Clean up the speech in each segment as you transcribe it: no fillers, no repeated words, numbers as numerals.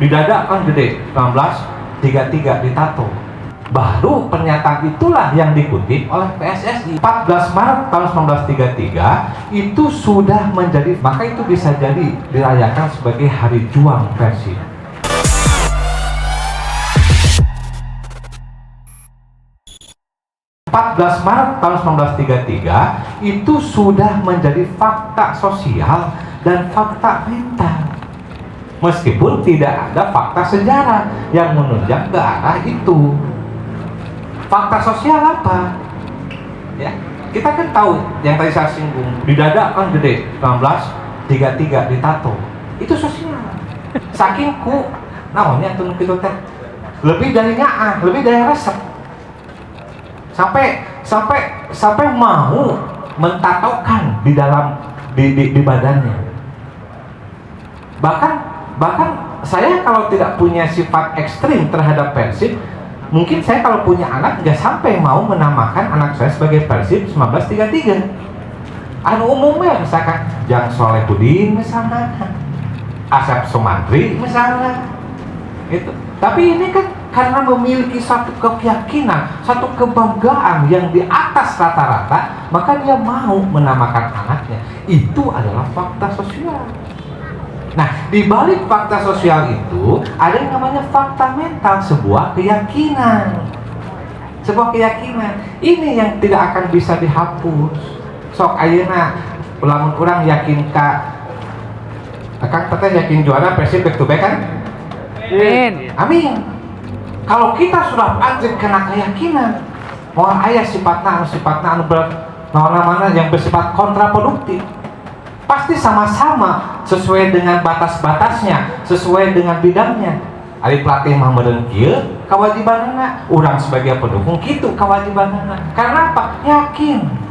di dada kan gede 1933 ditato. Baru pernyataan itulah yang dikutip oleh PSSI. 14 Maret tahun 1933 itu sudah menjadi, maka itu bisa jadi dirayakan sebagai Hari Juang Persib. 14 Maret tahun 1933 itu sudah menjadi fakta sosial dan fakta mental. Meskipun tidak ada fakta sejarah yang menunjang ke arah itu. Fakta sosial apa? Ya, kita kan tahu yang tadi saya singgung, di dada kan gede 1933 ditato. Itu sosial. Saking ku namanya tuh gitu teh. Lebih dari nyaah, lebih dari resep. Sampai mau mentatokan di dalam di badannya. Bahkan saya kalau tidak punya sifat ekstrim terhadap Persib, mungkin saya kalau punya anak nggak sampai mau menamakan anak saya sebagai Persib 1933. Anu umumnya misalkan Jang Solehudin misalnya, Asep Sumantri misalnya, itu. Tapi ini kan karena memiliki satu keyakinan, satu kebanggaan yang di atas rata-rata, maka dia mau menamakan anaknya. Itu adalah fakta sosial. Nah, di balik fakta sosial itu ada yang namanya fakta mental, sebuah keyakinan. Sebuah keyakinan. Ini yang tidak akan bisa dihapus. Sok ayeuna lamun urang yakin Akang teteh yakin juara Persib back to back kan? Amin. Amin. Kalau kita sudah anjir kena keyakinan, mau aya sifatna anu mana yang bersifat kontraproduktif, pasti sama-sama sesuai dengan batas-batasnya, sesuai dengan bidangnya. Ari pelatih mah meureun kieu kawajibanna, urang sebagai pendukung kitu kawajibanna. Karena apa? Yakin.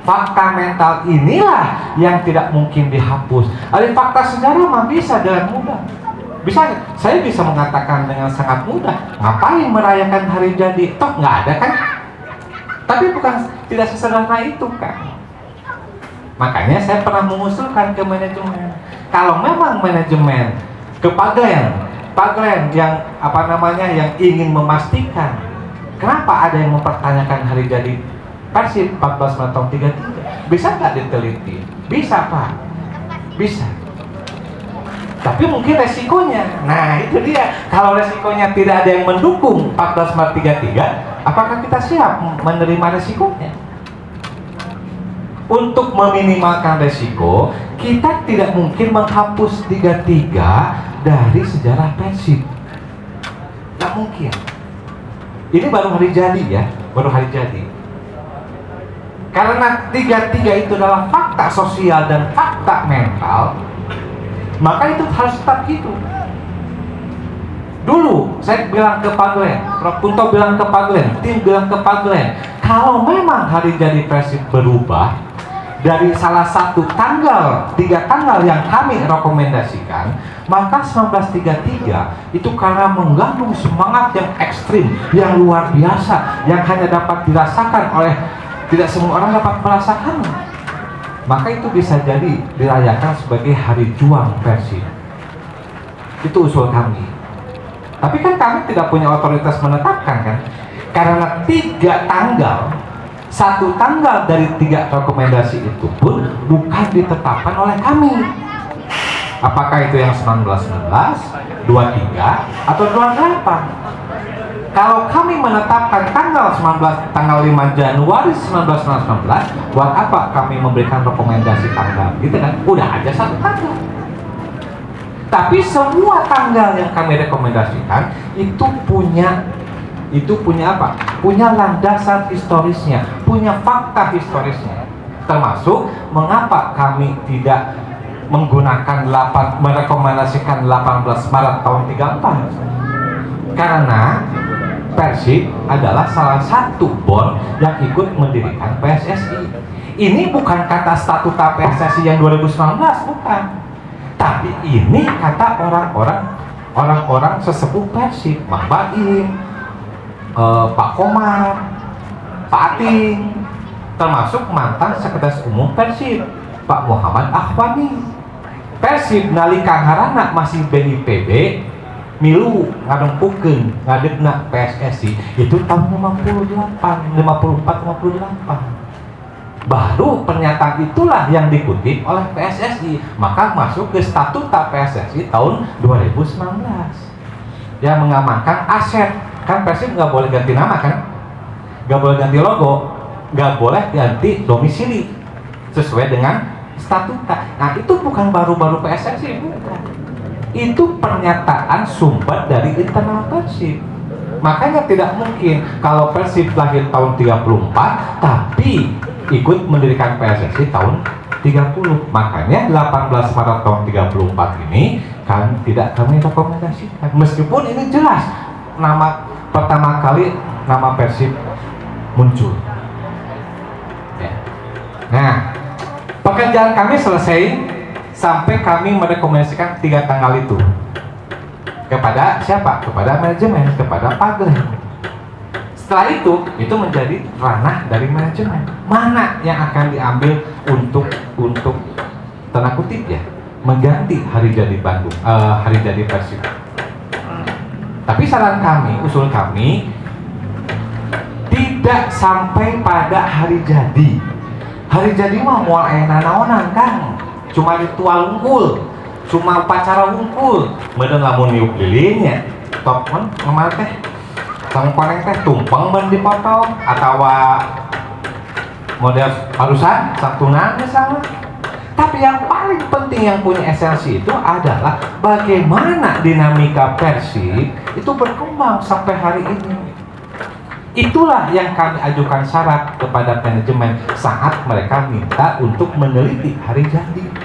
Fakta mental inilah yang tidak mungkin dihapus. Ari fakta sejarah mah bisa dengan mudah. Saya bisa mengatakan dengan sangat mudah, ngapain merayakan hari jadi? Toh nggak ada kan? Tapi bukan tidak sesederhana itu kan. Makanya saya pernah mengusulkan ke manajemen, kalau memang manajemen ke Paglen yang yang ingin memastikan, kenapa ada yang mempertanyakan hari jadi Persib 14 Maret tahun 33, bisa nggak diteliti? Bisa Pak, bisa. Tapi mungkin resikonya, nah itu dia. Kalau resikonya tidak ada yang mendukung 14 Maret 33, apakah kita siap menerima resikonya? Untuk meminimalkan resiko, kita tidak mungkin menghapus 33 dari sejarah Persib. Tidak mungkin. Ini baru hari jadi ya, baru hari jadi. Karena 33 itu adalah fakta sosial dan fakta mental, maka itu harus tetap gitu. Dulu saya bilang ke Paglen, Prof. Kunto bilang ke Paglen, tim bilang ke Paglen, kalau memang hari jadi Persib berubah dari salah satu tanggal, 3 tanggal yang kami rekomendasikan, maka 1933 itu karena mengandung semangat yang ekstrim, yang luar biasa, yang hanya dapat dirasakan oleh, tidak semua orang dapat merasakannya, maka itu bisa jadi dirayakan sebagai Hari Juang Persib. Itu usul kami. Tapi kan kami tidak punya otoritas menetapkan kan, karena 3 tanggal, 1 tanggal dari 3 rekomendasi itu pun bukan ditetapkan oleh kami. Apakah itu yang 1919, 23, atau 28? Kalau kami menetapkan tanggal 5 Januari 1919, buat apa kami memberikan rekomendasi tanggal? Gitu kan? Udah aja 1 tanggal. Tapi semua tanggal yang kami rekomendasikan itu punya apa? Punya landasan historisnya, punya fakta historisnya. Termasuk mengapa kami tidak merekomendasikan 18 Maret tahun 34. Karena Persib adalah salah satu board yang ikut mendirikan PSSI. Ini bukan kata statuta PSSI yang 2019, bukan. Tapi ini kata orang-orang sesepuh Persib, Bang Baim, Pak Komar, Pak Ating, termasuk mantan Sekretaris Umum Persib, Pak Muhammad Akhwani. Persib nalika ngaranna masih BIPB milu ngadengpukeun ngadegna PSSI itu tahun 54 baru pernyataan itulah yang dikutip oleh PSSI, maka masuk ke statuta PSSI tahun 2019 yang mengamankan aset. Kan Persib nggak boleh ganti nama kan, nggak boleh ganti logo, nggak boleh ganti domisili sesuai dengan statuta. Nah itu bukan baru-baru PSSI, bukan. Itu pernyataan sumber dari internal Persib. Makanya tidak mungkin kalau Persib lahir tahun 34 tapi ikut mendirikan PSSI tahun 30. Makanya 18 Maret tahun 34 ini kan tidak kami rekomendasikan. Meskipun ini jelas nama pertama kali nama Persib muncul. Ya. Nah, pekerjaan kami selesai sampai kami merekomendasikan 3 tanggal itu kepada siapa? Kepada manajemen, kepada Pak Glenn. Setelah itu menjadi ranah dari manajemen. Mana yang akan diambil untuk tanda kutip ya, mengganti hari jadi Bandung, hari jadi Persib. Tapi saran kami, usul kami tidak sampai pada hari jadi. Hari jadi mah moal aya nanaonan Kang. Cuma ritual unggul, cuma upacara unggul. Meureun lamun niup lilinnya, top mun ngamal teh sangkoneng teh tumpeng ben dipotong atawa model parusan santunan misalnya. Tapi yang paling penting yang punya esensi itu adalah bagaimana dinamika Persib itu berkembang sampai hari ini. Itulah yang kami ajukan syarat kepada manajemen saat mereka minta untuk meneliti hari jadi.